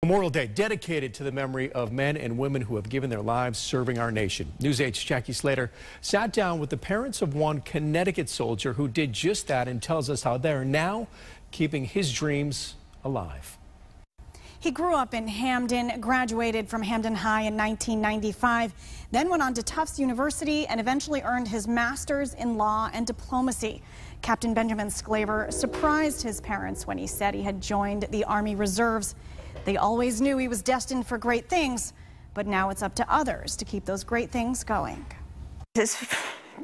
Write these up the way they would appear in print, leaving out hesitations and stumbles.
Memorial Day dedicated to the memory of men and women who have given their lives serving our nation. News 8's Jacquie Slater sat down with the parents of one Connecticut soldier who did just that and tells us how they're now keeping his dreams alive. He grew up in Hamden, graduated from Hamden High in 1995, then went on to Tufts University and eventually earned his master's in law and diplomacy. Captain Benjamin Slater surprised his parents when he said he had joined the Army Reserves. They always knew he was destined for great things, but now it's up to others to keep those great things going. His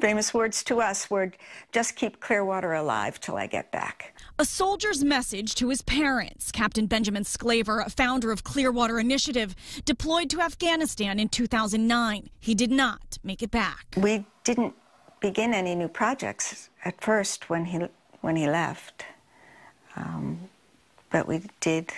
famous words to us were, "Just keep Clearwater alive till I get back." A soldier's message to his parents. Captain Benjamin Slater, founder of Clearwater Initiative, deployed to Afghanistan in 2009. He did not make it back. We didn't begin any new projects at first when he left, but we did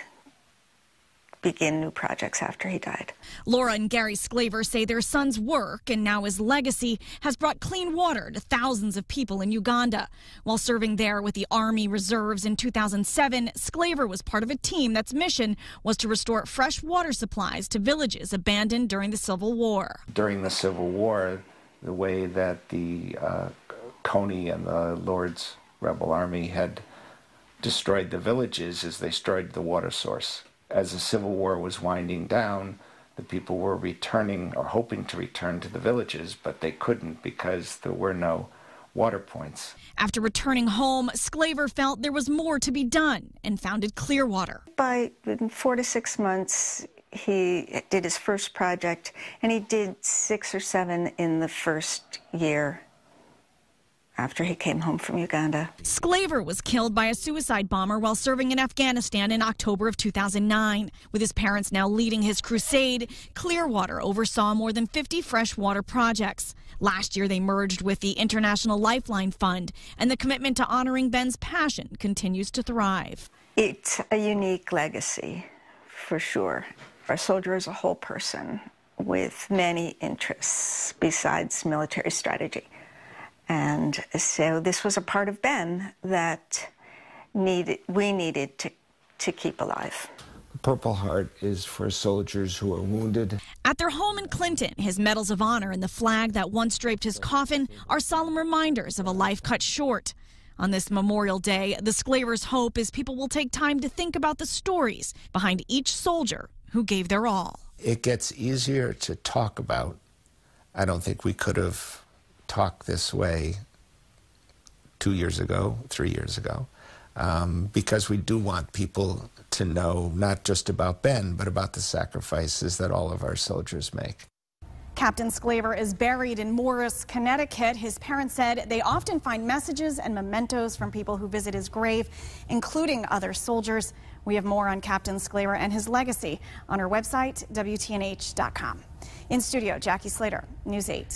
begin new projects after he died. Laura and Gary Slater say their son's work and now his legacy has brought clean water to thousands of people in Uganda. While serving there with the Army Reserves in 2007, Slater was part of a team that's mission was to restore fresh water supplies to villages abandoned during the Civil War. During the Civil War, the way that the Coney and the Lord's rebel army had destroyed the villages is they destroyed the water source. As the Civil War was winding down, the people were returning or hoping to return to the villages, but they couldn't because there were no water points. After returning home, Slater felt there was more to be done and founded Clearwater. In 4 to 6 months, he did his first project, and he did 6 or 7 in the first year after he came home from Uganda. Slater was killed by a suicide bomber while serving in Afghanistan in October of 2009. With his parents now leading his crusade, Clearwater oversaw more than 50 freshwater projects. Last year, they merged with the International Lifeline Fund, and the commitment to honoring Ben's passion continues to thrive. It's a unique legacy, for sure. Our soldier is a whole person with many interests besides military strategy. And so this was a part of Ben that we needed to keep alive. The Purple Heart is for soldiers who are wounded. At their home in Clinton, his medals of honor and the flag that once draped his coffin are solemn reminders of a life cut short. On this Memorial Day, the Slaters' hope is people will take time to think about the stories behind each soldier who gave their all. It gets easier to talk about. I don't think we could have talk this way 2 years ago, 3 years ago, because we do want people to know not just about Ben, but about the sacrifices that all of our soldiers make. Captain Slater is buried in Morris, Connecticut. His parents said they often find messages and mementos from people who visit his grave, including other soldiers. We have more on Captain Slater and his legacy on our website, WTNH.com. In studio, Jacquie Slater, News 8.